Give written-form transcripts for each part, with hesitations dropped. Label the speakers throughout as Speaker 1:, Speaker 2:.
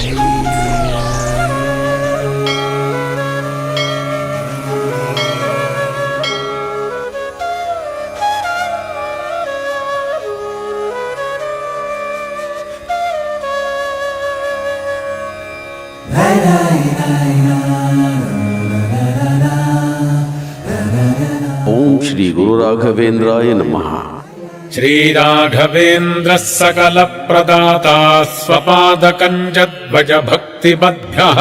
Speaker 1: ಓಂ ಶ್ರೀ ಗುರು ರಾಘವೇಂದ್ರಾಯ ನಮಃ.
Speaker 2: ಶ್ರೀ ರಾಘವೇಂದ್ರ ಸಕಲ ಪ್ರದಾತಾ ಸ್ವಪಾದಕಂಜಧ್ವಜ ಭಕ್ತಿಬದ್ಧಃ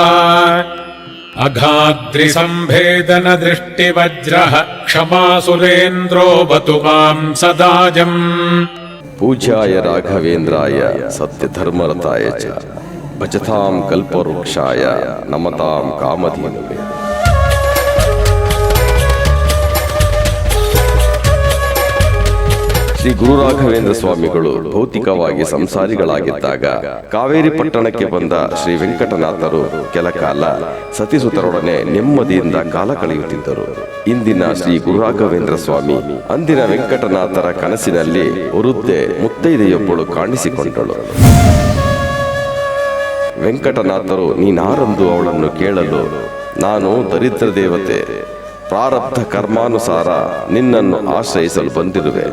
Speaker 2: ಅಘಾದ್ರಿ ಸಂಭೇದನ ದೃಷ್ಟಿ ವಜ್ರಃ ಕ್ಷಮಾ ಸುರೇಂದ್ರೋ ಬತು ಮಾಂ ಸದಾಜಂ.
Speaker 1: ಪೂಜ್ಯಾಯ ರಾಘವೇಂದ್ರಾಯ ಸತ್ಯಧರ್ಮರತಾಯ ಚ ಭಜತಾಂ ಕಲ್ಪವೃಕ್ಷಾಯ ನಮತಾಂ ಕಾಮಧೇನವೇ. ಶ್ರೀ ಗುರು ರಾಘವೇಂದ್ರ ಸ್ವಾಮಿಗಳು ಭೌತಿಕವಾಗಿ ಸಂಸಾರಿಗಳಾಗಿದ್ದಾಗ ಕಾವೇರಿ ಪಟ್ಟಣಕ್ಕೆ ಬಂದ ಶ್ರೀ ವೆಂಕಟನಾಥರು ಕೆಲ ಕಾಲ ಸತಿಸುತರೊಡನೆ ನೆಮ್ಮದಿಯಿಂದ ಕಾಲ ಕಳೆಯುತ್ತಿದ್ದರು. ಇಂದಿನ ಶ್ರೀ ಗುರು ರಾಘವೇಂದ್ರ ಸ್ವಾಮಿ ಅಂದಿನ ವೆಂಕಟನಾಥರ ಕನಸಿನಲ್ಲಿ ವೃದ್ಧೆ ಮುತ್ತೈದೆಯೊಬ್ಬಳು ಕಾಣಿಸಿಕೊಂಡಳು. ವೆಂಕಟನಾಥರು ನೀನಾರೆಂದು ಅವಳನ್ನು ಕೇಳಲು, ನಾನು ದರಿದ್ರ ದೇವತೆ, ಪ್ರಾರಬ್ಧ ಕರ್ಮಾನುಸಾರ ನಿನ್ನನ್ನು ಆಶ್ರಯಿಸಲು ಬಂದಿರುವೆ.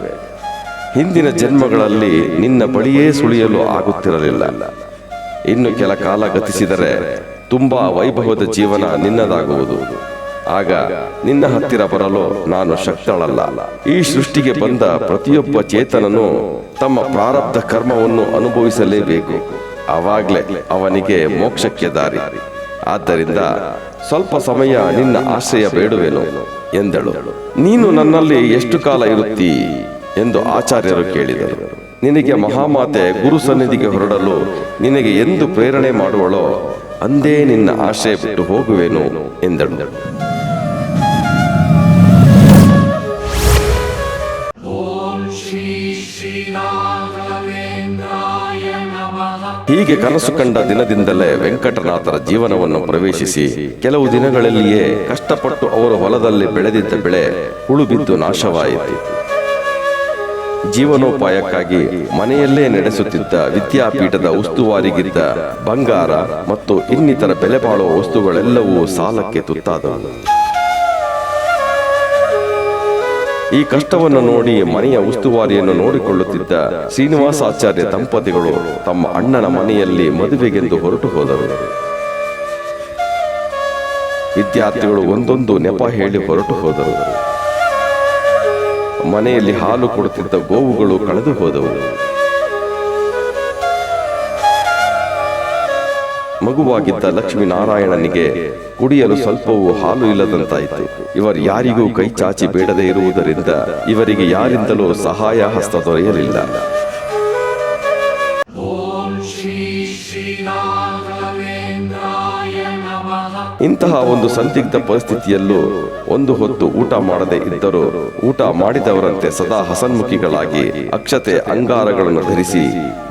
Speaker 1: ಹಿಂದಿನ ಜನ್ಮಗಳಲ್ಲಿ ನಿನ್ನ ಬಳಿಯೇ ಸುಳಿಯಲು ಆಗುತ್ತಿರಲಿಲ್ಲ. ಇನ್ನು ಕೆಲ ಕಾಲ ಗತಿಸಿದರೆ ತುಂಬಾ ವೈಭವದ ಜೀವನ ನಿನ್ನದಾಗುವುದು. ಆಗ ನಿನ್ನ ಹತ್ತಿರ ಬರಲು ನಾನು ಶಕ್ತಳಲ್ಲ. ಈ ಸೃಷ್ಟಿಗೆ ಬಂದ ಪ್ರತಿಯೊಬ್ಬ ಚೇತನನು ತಮ್ಮ ಪ್ರಾರಬ್ಧ ಕರ್ಮವನ್ನು ಅನುಭವಿಸಲೇಬೇಕು. ಆವಾಗ್ಲೇ ಅವನಿಗೆ ಮೋಕ್ಷಕ್ಕೆ ದಾರಿ. ಆದ್ದರಿಂದ ಸ್ವಲ್ಪ ಸಮಯ ನಿನ್ನ ಆಶ್ರಯ ಬೇಡುವೆನು ಎಂದಳು. ನೀನು ನನ್ನಲ್ಲಿ ಎಷ್ಟು ಕಾಲ ಇರುತ್ತೀ ಎಂದು ಆಚಾರ್ಯರು ಕೇಳಿದರು. ನಿನಗೆ ಮಹಾಮಾತೆ ಗುರು ಸನ್ನಿಧಿಗೆ ಹೊರಡಲು ನಿನಗೆ ಎಂದು ಪ್ರೇರಣೆ ಮಾಡುವಳೋ ಅಂದೇ ನಿನ್ನ ಆಶ್ರಯ ಬಿಟ್ಟು ಹೋಗುವೆನು ಎಂದಳು. ಹೀಗೆ ಕನಸು ಕಂಡ ದಿನದಿಂದಲೇ ವೆಂಕಟನಾಥರ ಜೀವನವನ್ನು ಪ್ರವೇಶಿಸಿ ಕೆಲವು ದಿನಗಳಲ್ಲಿಯೇ ಕಷ್ಟಪಟ್ಟು ಅವರ ಹೊಲದಲ್ಲಿ ಬೆಳೆದಿದ್ದ ಬೆಳೆ ಹುಳು ಬಿದ್ದು ನಾಶವಾಯಿತು. ಜೀವನೋಪಾಯಕ್ಕಾಗಿ ಮನೆಯಲ್ಲೇ ನಡೆಸುತ್ತಿದ್ದ ವಿದ್ಯಾಪೀಠದ ಉಸ್ತುವಾರಿಗಿದ್ದ ಬಂಗಾರ ಮತ್ತು ಇನ್ನಿತರ ಬೆಲೆ ಬಾಳುವ ವಸ್ತುಗಳೆಲ್ಲವೂ ಸಾಲಕ್ಕೆ ತುತ್ತಾದವು. ಈ ಕಷ್ಟವನ್ನು ನೋಡಿ ಮನೆಯ ಉಸ್ತುವಾರಿಯನ್ನು ನೋಡಿಕೊಳ್ಳುತ್ತಿದ್ದ ಶ್ರೀನಿವಾಸಾಚಾರ್ಯ ದಂಪತಿಗಳು ತಮ್ಮ ಅಣ್ಣನ ಮನೆಯಲ್ಲಿ ಮದುವೆಗೆಂದು ಹೊರಟು ಹೋದರು. ವಿದ್ಯಾರ್ಥಿಗಳು ಒಂದೊಂದು ನೆಪ ಹೇಳಿ ಹೊರಟು ಹೋದರು. ಮನೆಯಲ್ಲಿ ಹಾಲು ಕೊಡುತ್ತಿದ್ದ ಗೋವುಗಳು ಕಳೆದು ಹೋದವು. ಮಗುವಾಗಿದ್ದ ಲಕ್ಷ್ಮೀನಾರಾಯಣನಿಗೆ ಕುಡಿಯಲು ಸ್ವಲ್ಪವೂ ಹಾಲು ಇಲ್ಲದಂತಾಯಿತು. ಇವರು ಯಾರಿಗೂ ಕೈ ಚಾಚಿ ಬೇಡದೇ ಇರುವುದರಿಂದ ಇವರಿಗೆ ಯಾರಿಂದಲೂ ಸಹಾಯ ಹಸ್ತ ದೊರೆಯಲಿಲ್ಲ. ಇಂತಹ ಒಂದು ಸಂದಿಗ್ಧ ಪರಿಸ್ಥಿತಿಯಲ್ಲೂ ಒಂದು ಹೊತ್ತು ಊಟ ಮಾಡದೆ ಇದ್ದರೂ ಊಟ ಮಾಡಿದವರಂತೆ ಸದಾ ಹಸನ್ಮುಖಿಗಳಾಗಿ ಅಕ್ಷತೆ ಅಂಗಾರಗಳನ್ನು ಧರಿಸಿ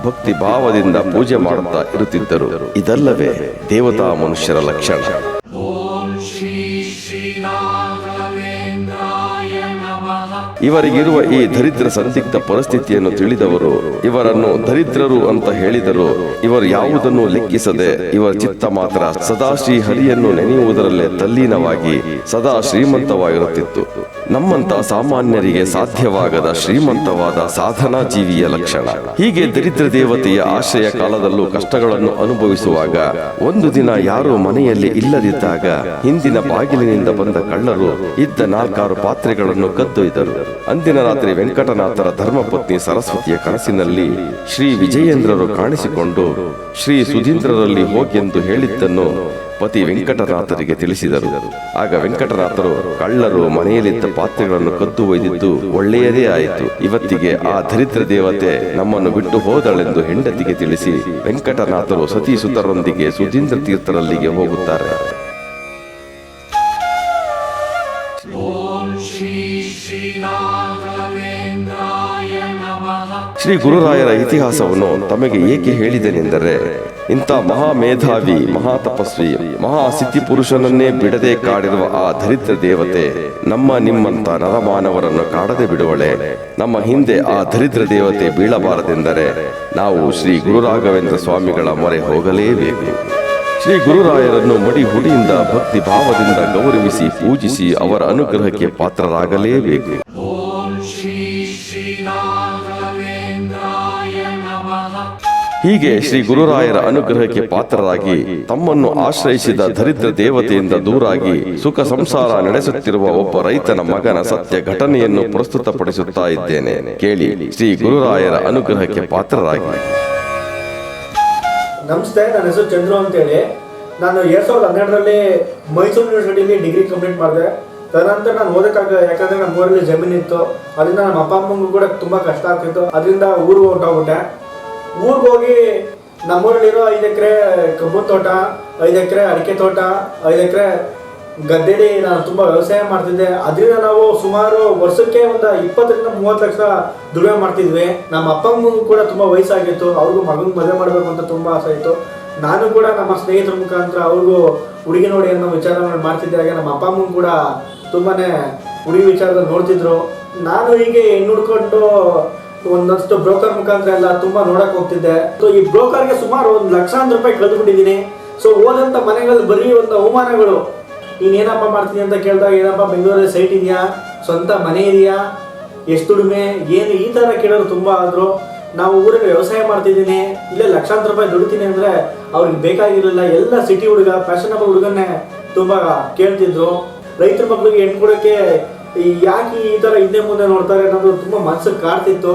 Speaker 1: ಭಕ್ತಿ ಭಾವದಿಂದ ಪೂಜೆ ಮಾಡುತ್ತಾ ಇರುತ್ತಿದ್ದರು. ಇದಲ್ಲವೇ ದೇವತಾ ಮನುಷ್ಯರ ಲಕ್ಷಣ. ಇವರಿಗಿರುವ ಈ ದರಿದ್ರ ಸಂದಿಗ್ಧ ಪರಿಸ್ಥಿತಿಯನ್ನು ತಿಳಿದವರು ಇವರನ್ನು ದರಿದ್ರರು ಅಂತ ಹೇಳಿದರು. ಇವರು ಯಾವುದನ್ನು ಲೆಕ್ಕಿಸದೆ ಇವರ ಚಿತ್ತ ಮಾತ್ರ ಸದಾ ಶ್ರೀ ಹರಿಯನ್ನು ನೆನೆಯುವುದರಲ್ಲೇ ತಲ್ಲೀನವಾಗಿ ಸದಾ ಶ್ರೀಮಂತವಾಗಿರುತ್ತಿತ್ತು. ನಮ್ಮಂತ ಸಾಮಾನ್ಯರಿಗೆ ಸಾಧ್ಯವಾಗದ ಶ್ರೀಮಂತವಾದ ಸಾಧನಾ ಜೀವಿಯ ಲಕ್ಷಣ. ಹೀಗೆ ದರಿದ್ರ ದೇವತೆಯ ಆಶ್ರಯ ಕಾಲದಲ್ಲೂ ಕಷ್ಟಗಳನ್ನು ಅನುಭವಿಸುವಾಗ ಒಂದು ದಿನ ಯಾರೋ ಮನೆಯಲ್ಲಿ ಇಲ್ಲದಿದ್ದಾಗ ಹಿಂದಿನ ಬಾಗಿಲಿನಿಂದ ಬಂದ ಕಳ್ಳರು ಇದ್ದ 4-6 ಪಾತ್ರೆಗಳನ್ನು ಕದ್ದೊಯ್ದರು. ಅಂದಿನ ರಾತ್ರಿ ವೆಂಕಟನಾಥರ ಧರ್ಮಪತ್ನಿ ಸರಸ್ವತಿಯ ಕನಸಿನಲ್ಲಿ ಶ್ರೀ ವಿಜಯೇಂದ್ರರು ಕಾಣಿಸಿಕೊಂಡು ಶ್ರೀ ಸುಧೀಂದ್ರರಲ್ಲಿ ಹೋಗೆಂದು ಹೇಳಿದ್ದನ್ನು ಪತಿ ವೆಂಕಟನಾಥರಿಗೆ ತಿಳಿಸಿದರು. ಆಗ ವೆಂಕಟನಾಥರು ಕಳ್ಳರು ಮನೆಯಲ್ಲಿದ್ದ ಪಾತ್ರೆಗಳನ್ನು ಕದ್ದು ಒಯ್ದಿದ್ದು ಒಳ್ಳೆಯದೇ ಆಯಿತು. ಇವತ್ತಿಗೆ ಆ ದರಿದ್ರ ದೇವತೆ ನಮ್ಮನ್ನು ಬಿಟ್ಟು ಹೋದಳೆಂದು ಹೆಂಡತಿಗೆ ತಿಳಿಸಿ ವೆಂಕಟನಾಥರು ಸತೀಸುತರೊಂದಿಗೆ ಸುಧೀಂದ್ರ ತೀರ್ಥರಲ್ಲಿಗೆ ಹೋಗುತ್ತಾರೆ. ಶ್ರೀ ಗುರುರಾಯರ ಇತಿಹಾಸವನ್ನು ತಮಗೆ ಏಕೆ ಹೇಳಿದೆನೆಂದರೆ, ಇಂಥ ಮಹಾಮೇಧಾವಿ, ಮಹಾತಪಸ್ವಿ, ಮಹಾಸಿದ್ಧಿ ಪುರುಷನನ್ನೇ ಬಿಡದೆ ಕಾಡಿರುವ ಆ ದರಿದ್ರ ದೇವತೆ ನಮ್ಮ ನಿಮ್ಮಂತ ನರಮಾನವರನ್ನು ಕಾಡದೆ ಬಿಡುವಳೆ? ನಮ್ಮ ಹಿಂದೆ ಆ ದರಿದ್ರ ದೇವತೆ ಬೀಳಬಾರದೆಂದರೆ ನಾವು ಶ್ರೀ ಗುರು ರಾಘವೇಂದ್ರ ಸ್ವಾಮಿಗಳ ಮೊರೆ ಹೋಗಲೇಬೇಕು. ಶ್ರೀ ಗುರುರಾಯರನ್ನು ಮಡಿ ಹುಡಿಯಿಂದ ಭಕ್ತಿ ಭಾವದಿಂದ ಗೌರವಿಸಿ ಪೂಜಿಸಿ ಅವರ ಅನುಗ್ರಹಕ್ಕೆ ಪಾತ್ರರಾಗಲೇಬೇಕು. ಹೀಗೆ ಶ್ರೀ ಗುರುರಾಯರ ಅನುಗ್ರಹಕ್ಕೆ ಪಾತ್ರರಾಗಿ ತಮ್ಮನ್ನು ಆಶ್ರಯಿಸಿದ ದರಿದ್ರ ದೇವತೆಯಿಂದ ದೂರಾಗಿ ಸುಖ ಸಂಸಾರ ನಡೆಸುತ್ತಿರುವ ಒಬ್ಬ ರೈತನ ಮಗನ ಸತ್ಯ ಘಟನೆಯನ್ನು ಪ್ರಸ್ತುತಪಡಿಸುತ್ತಾ ಇದ್ದೇನೆ, ಕೇಳಿ. ಶ್ರೀ ಗುರುರಾಯರ ಅನುಗ್ರಹಕ್ಕೆ ಪಾತ್ರರಾಗಿ.
Speaker 3: ನಮಸ್ತೆ, ನನ್ನ ಹೆಸರು ಚಂದ್ರು ಅಂತೇಳಿ. ನಾನು 2012ರಲ್ಲಿ ಮೈಸೂರು ಯೂನಿವರ್ಸಿಟಿಲಿ ಡಿಗ್ರಿ ಕಂಪ್ಲೀಟ್ ಮಾಡಿದೆ. ತದನಂತರ ನಾನು ಯಾಕಂದ್ರೆ ನಮ್ಮ ಊರಲ್ಲಿ ಜಮೀನಿತ್ತು. ಅದರಿಂದ ನಮ್ಮ ಅಪ್ಪ ಅಮ್ಮಂಗೂ ಕೂಡ ತುಂಬಾ ಕಷ್ಟ ಆಗ್ತಿತ್ತು. ಅದರಿಂದ ಊರಿಗೆ ಹೊರಟೋಗ್ಬಿಟ್ಟೆ. ಊರಿಗೆ ಹೋಗಿ ನಮ್ಮೂರಲ್ಲಿರೋ 5 ಎಕರೆ ಕಬ್ಬು ತೋಟ, 5 ಎಕರೆ ಅಡಿಕೆ ತೋಟ, 5 ಎಕರೆ ಗದ್ದೆಲಿ ನಾನು ತುಂಬಾ ವ್ಯವಸಾಯ ಮಾಡ್ತಿದ್ದೆ. ಅದರಿಂದ ನಾವು ಸುಮಾರು ವರ್ಷಕ್ಕೆ ಒಂದು 20ರಿಂದ 30 ಲಕ್ಷ ದುಡಿಮೆ ಮಾಡ್ತಿದ್ವಿ. ನಮ್ಮ ಅಪ್ಪ ಅಮ್ಮಂಗೂ ಕೂಡ ತುಂಬಾ ವಯಸ್ಸಾಗಿತ್ತು. ಅವ್ರಿಗೂ ಮಗನ ಮದುವೆ ಮಾಡಬೇಕು ಅಂತ ತುಂಬಾ ಆಸೆ ಇತ್ತು. ನಾನು ಕೂಡ ನಮ್ಮ ಸ್ನೇಹಿತರ ಮುಖಾಂತರ ಅವ್ರಿಗೂ ಹುಡುಗಿ ನೋಡಿ ಅನ್ನೋ ವಿಚಾರಗಳು ಮಾಡ್ತಿದ್ದೆ. ಹಾಗೆ ನಮ್ಮ ಅಪ್ಪ ಅಮ್ಮಂಗೂ ಕೂಡ ತುಂಬಾನೇ ಹುಡುಗಿ ವಿಚಾರದಲ್ಲಿ ನೋಡ್ತಿದ್ರು. ನಾನು ಹೀಗೆ ಹೆಣ್ಣು ಹುಡ್ಕೊಂಡು ಒಂದಷ್ಟು ಬ್ರೋಕರ್ ಮುಖಾಂತರ ಎಲ್ಲ ತುಂಬಾ ನೋಡಕ್ ಹೋಗ್ತಿದ್ದೆ. ಸೊ ಈ ಬ್ರೋಕರ್ಗೆ ಸುಮಾರು 1 ಲಕ್ಷಾಂತರ ರೂಪಾಯಿ ಕಳೆದುಬಿಟ್ಟಿದ್ದೀನಿ. ಸೊ ಹೋದಂತ ಮನೆಗಳಲ್ಲಿ ಬರೀ ಒಂದು ಅವಮಾನಗಳು. ನೀನ್ ಏನಪ್ಪ ಮಾಡ್ತೀನಿ ಅಂತ ಕೇಳಿದಾಗ, ಏನಪ್ಪ ಬೆಂಗಳೂರಲ್ಲಿ ಸೈಟ್ ಇದೆಯಾ, ಸ್ವಂತ ಮನೆ ಇದೆಯಾ, ಎಷ್ಟು ದುಡಿಮೆ, ಏನು ಈ ತರ ಕೇಳೋರು ತುಂಬಾ ಆದ್ರು. ನಾವು ಊರಲ್ಲಿ ವ್ಯವಸಾಯ ಮಾಡ್ತಿದ್ದೀನಿ, ಇಲ್ಲೇ ಲಕ್ಷಾಂತರ ರೂಪಾಯಿ ದುಡಿತೀನಿ ಅಂದ್ರೆ ಅವ್ರಿಗೆ ಬೇಕಾಗಿರಲಿಲ್ಲ. ಎಲ್ಲ ಸಿಟಿ ಹುಡುಗ, ಫ್ಯಾಷನಬಲ್ ಹುಡುಗನ್ನೇ ತುಂಬಾ ಕೇಳ್ತಿದ್ರು. ರೈತರ ಮಕ್ಳಿಗೆ ಹೆಣ್ಣು ಕೊಡೋಕೆ ಯಾಕೆ ಈ ತರ ಹಿಂದೆ ಮುಂದೆ ನೋಡ್ತಾರೆ ಅನ್ನೋದು ತುಂಬಾ ಮನಸ್ಸಿಗೆ ಕಾಡ್ತಿತ್ತು.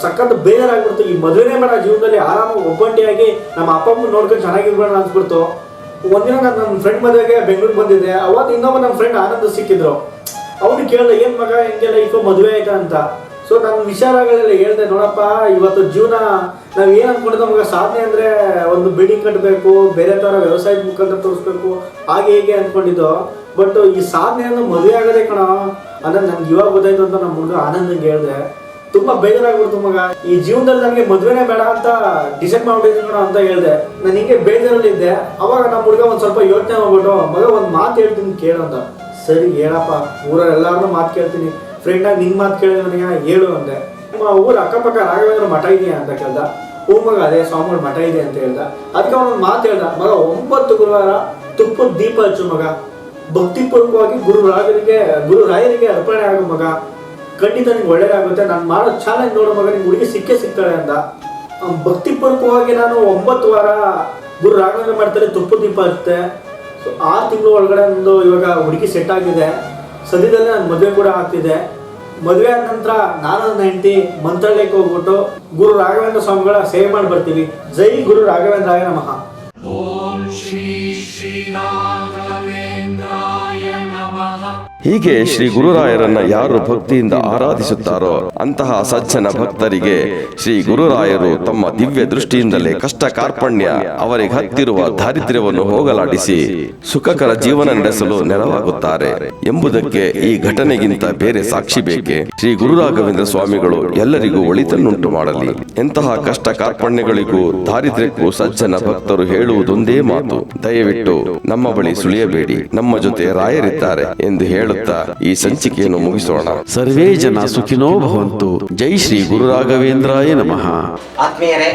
Speaker 3: ಸಖತ್ ಬೇಜಾರಾಗ್ಬಿಡ್ತು. ಈ ಮದುವೆನೇ ಬೇಡ, ಜೀವನದಲ್ಲಿ ಆರಾಮಾಗಿ ಒಬ್ಬಂಟಿಯಾಗಿ ನಮ್ಮ ಅಪ್ಪ ಅಮ್ಮ ನೋಡ್ಕೊಂಡು ಚೆನ್ನಾಗಿರ್ಬೇಡ ಅನ್ಸ್ಬಿಡ್ತು. ಒಂದಿನ ನಾನು ನನ್ನ ಫ್ರೆಂಡ್ ಮದುವೆಗೆ ಬೆಂಗಳೂರಿಗೆ ಬಂದಿದ್ದೆ. ಅವತ್ತು ಇನ್ನೊಬ್ಬ ನಮ್ಮ ಫ್ರೆಂಡ್ ಆನಂದ್ ಸಿಕ್ಕಿದ್ರು. ಅವ್ನು ಕೇಳ್ದೆ, ಏನ್ ಮಗ ಹಿಂಗೆ ಲೈಫ್ ಮದುವೆ ಆಯ್ತಾ ಅಂತ. ಸೊ ನನ್ನ ವಿಚಾರಗಳೆಲ್ಲ ಹೇಳ್ದೆ, ನೋಡಪ್ಪ ಇವತ್ತು ಜೀವನ ನಾವು ಏನ್ ಅನ್ಕೊಂಡಿದ್ದ ಮಗ, ಸಾಧನೆ ಅಂದ್ರೆ ಒಂದು ಬಿಲ್ಡಿಂಗ್ ಕಟ್ಟಬೇಕು, ಬೇರೆ ತರ ವ್ಯವಸಾಯದ ಮುಖಾಂತರ ತೋರಿಸ್ಬೇಕು, ಹಾಗೆ ಹೇಗೆ ಅನ್ಕೊಂಡಿದ್ದು. ಬಟ್ ಈ ಸಾಧನೆಯನ್ನು ಮದುವೆ ಆಗದೆ ಕಣ ಅಂದ್ರೆ ನನ್ಗೆ ಇವಾಗ ಗೊತ್ತಾಯ್ತು ಅಂತ ನಮ್ಮ ಹುಡುಗ ಆನಂದಂಗೆ ಹೇಳ್ದೆ. ತುಂಬಾ ಬೇಜಾರಾಗ್ಬಿಡ್ತು ಮಗ, ಈ ಜೀವನದಲ್ಲಿ ನನಗೆ ಮದುವೆನೇ ಬೇಡ ಅಂತ ಡಿಸೈಡ್ ಮಾಡ್ಬಿಟ್ಟಿದ್ದೀನಿ ಕಣ ಅಂತ ಹೇಳ್ದೆ. ನಾನು ಹಿಂಗೆ ಬೇಜಾರಲ್ಲಿದ್ದೆ. ಅವಾಗ ನಮ್ಮ ಹುಡುಗ ಒಂದ್ ಸ್ವಲ್ಪ ಯೋಚನೆ ಮಾಡ್ಬಿಟ್ಟು, ಮಗ ಒಂದ್ ಮಾತು ಹೇಳ್ತೀನಿ ಕೇಳಂತ. ಸರಿ ಹೇಳಪ್ಪ, ಊರಲ್ಲಿ ಎಲ್ಲಾರನ್ನೂ ಮಾತು ಕೇಳ್ತೀನಿ, ಫ್ರೆಂಡ್ ಆಗಿ ನಿನ್ ಮಾತು ಕೇಳಿದ್ರೆ ನನಗೆ ಹೇಳು ಅಂದೆ. ನಿಮ್ಮ ಊರ ಅಕ್ಕಪಕ್ಕ ರಾಘವೇಂದ್ರ ಮಠ ಇದೆಯಾ ಅಂತ ಕೇಳ್ದ. ಹೂ ಮಗ, ಅದೇ ಸ್ವಾಮಿಗಳ ಮಠ ಇದೆ ಅಂತ ಹೇಳ್ದ. ಅದಕ್ಕೆ ಅವನೊಂದು ಮಾತು ಹೇಳ್ದ, ಮಗ 9 ಗುರುವಾರ ತುಪ್ಪದ ದೀಪ ಹಚ್ಚು ಮಗ, ಭಕ್ತಿಪೂರ್ವಕವಾಗಿ ಗುರು ರಾಯರಿಗೆ ಅರ್ಪಣೆ ಆಗು ಮಗ, ಖಂಡಿತ ನಿಂಗೆ ಒಳ್ಳೇದಾಗುತ್ತೆ. ನಾನು ಮಾಡೋ ಚಾಲೆಂಜ್ ನೋಡೋ ಮಗ, ನಿಂಗೆ ಹುಡುಗಿ ಸಿಗ್ತಾಳೆ ಅಂದ. ಭಕ್ತಿಪೂರ್ವಕವಾಗಿ ನಾನು 9 ವಾರ ಗುರು ರಾಘವೇಂದ್ರ ಮಾಡ್ತಾರೆ, ತುಪ್ಪದ ದೀಪ ಹಚ್ಚುತ್ತೆ. ಸೊ 6 ತಿಂಗಳು ಒಳಗಡೆ ಒಂದು ಇವಾಗ ಹುಡುಗಿ ಸೆಟ್ ಆಗಿದೆ. ಸದ್ಯದಲ್ಲೇ ನನ್ನ ಮದುವೆ ಕೂಡ ಆಗ್ತಿದೆ. ಮದುವೆ ಆದ ನಂತರ ನಾನು ನನ್ನ ಹೆಂಡತಿ ಮಂತ್ರಾಲಯಕ್ಕೆ ಹೋಗ್ಬಿಟ್ಟು ಗುರು ರಾಘವೇಂದ್ರ ಸ್ವಾಮಿಗಳ ಸೇವೆ ಮಾಡಿ ಬರ್ತೀವಿ. ಜೈ ಗುರು ರಾಘವೇಂದ್ರಾಯ ನಮಃ.
Speaker 1: ಹೀಗೆ ಶ್ರೀ ಗುರುರಾಯರನ್ನ ಯಾರು ಭಕ್ತಿಯಿಂದ ಆರಾಧಿಸುತ್ತಾರೋ ಅಂತಹ ಸಜ್ಜನ ಭಕ್ತರಿಗೆ ಶ್ರೀ ಗುರುರಾಯರು ತಮ್ಮ ದಿವ್ಯ ದೃಷ್ಟಿಯಿಂದಲೇ ಕಷ್ಟ ಕಾರ್ಪಣ್ಯ ಅವರಿಗೆ ಹತ್ತಿರುವ ದಾರಿದ್ರ್ಯವನ್ನು ಹೋಗಲಾಡಿಸಿ ಸುಖಕರ ಜೀವನ ನಡೆಸಲು ನೆರವಾಗುತ್ತಾರೆ ಎಂಬುದಕ್ಕೆ ಈ ಘಟನೆಗಿಂತ ಬೇರೆ ಸಾಕ್ಷಿ ಬೇಕೆ? ಶ್ರೀ ಗುರು ರಾಘವೇಂದ್ರ ಸ್ವಾಮಿಗಳು ಎಲ್ಲರಿಗೂ ಒಳಿತನ್ನುಂಟು ಮಾಡಲಿ. ಎಂತಹ ಕಷ್ಟ ಕಾರ್ಪಣ್ಯಗಳಿಗೂ ದಾರಿದ್ರ್ಯಕ್ಕೂ ಸಜ್ಜನ ಭಕ್ತರು ಹೇಳುವುದೊಂದೇ ಮಾತು, ದಯವಿಟ್ಟು ನಮ್ಮ ಬಳಿ ಸುಳಿಯಬೇಡಿ, ನಮ್ಮ ಜೊತೆ ರಾಯರಿದ್ದಾರೆ ಎಂದು ಹೇಳುತ್ತಾ ಈ ಸಂಚಿಕೆಯನ್ನು ಮುಗಿಸೋಣ. ಸರ್ವೇ ಜನ ಸುಖಿನೋ ಭವಂತು. ಜೈ ಶ್ರೀ ಗುರು ರಾಘವೇಂದ್ರಾಯ ನಮಃ.
Speaker 4: ಆತ್ಮೀಯರೇ,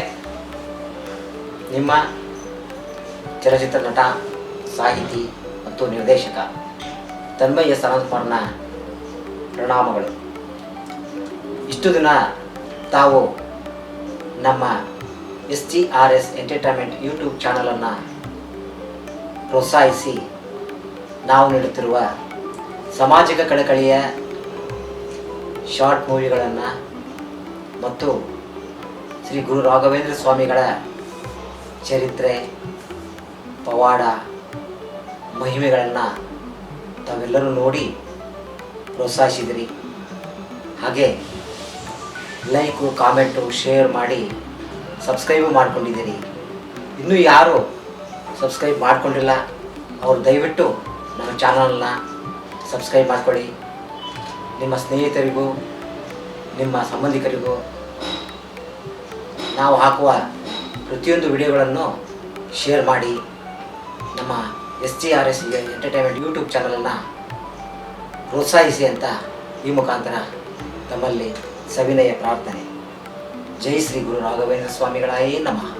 Speaker 4: ನಿಮ್ಮ ಚಲನಚಿತ್ರ ನಟ, ಸಾಹಿತಿ ಮತ್ತು ನಿರ್ದೇಶಕ ತನ್ಮಯ ಸನತ್ಕುಮಾರ್ನ ಪ್ರಣಾಮಗಳು. ಇಷ್ಟು ದಿನ ತಾವು ನಮ್ಮ SGRS ಎಂಟರ್ಟೈನ್ಮೆಂಟ್ ಯೂಟ್ಯೂಬ್ ಚಾನಲನ್ನು ಪ್ರೋತ್ಸಾಹಿಸಿ ನಾವು ನೀಡುತ್ತಿರುವ ಸಾಮಾಜಿಕ ಕಳಕಳಿಯ ಶಾರ್ಟ್ ಮೂವಿಗಳನ್ನು ಮತ್ತು ಶ್ರೀ ಗುರು ರಾಘವೇಂದ್ರ ಸ್ವಾಮಿಗಳ ಚರಿತ್ರೆ, ಪವಾಡ, ಮಹಿಮೆಗಳನ್ನು ತಾವೆಲ್ಲರೂ ನೋಡಿ ಪ್ರೋತ್ಸಾಹಿಸಿದಿರಿ. ಹಾಗೆ ಲೈಕು, ಕಾಮೆಂಟು, ಶೇರ್ ಮಾಡಿ ಸಬ್ಸ್ಕ್ರೈಬು ಮಾಡ್ಕೊಂಡಿದ್ದೀರಿ. ಇನ್ನೂ ಯಾರು ಸಬ್ಸ್ಕ್ರೈಬ್ ಮಾಡ್ಕೊಂಡಿಲ್ಲ ಅವರು ದಯವಿಟ್ಟು ನಮ್ಮ ಚಾನಲ್ನ ಸಬ್ಸ್ಕ್ರೈಬ್ ಮಾಡ್ಕೊಳ್ಳಿ. ನಿಮ್ಮ ಸ್ನೇಹಿತರಿಗೂ ನಿಮ್ಮ ಸಂಬಂಧಿಕರಿಗೂ ನಾವು ಹಾಕುವ ಪ್ರತಿಯೊಂದು ವಿಡಿಯೋಗಳನ್ನು ಶೇರ್ ಮಾಡಿ ನಮ್ಮ SGRS ಎಂಟರ್ಟೈನ್ಮೆಂಟ್ ಯೂಟ್ಯೂಬ್ ಚಾನಲನ್ನು ಪ್ರೋತ್ಸಾಹಿಸಿ ಅಂತ ಈ ಮುಖಾಂತರ ತಮ್ಮಲ್ಲಿ ಸವಿನಯ ಪ್ರಾರ್ಥನೆ. ಜೈ ಶ್ರೀ ಗುರು ರಾಘವೇಂದ್ರ ಸ್ವಾಮಿಗಳಾಯೇ ನಮಃ.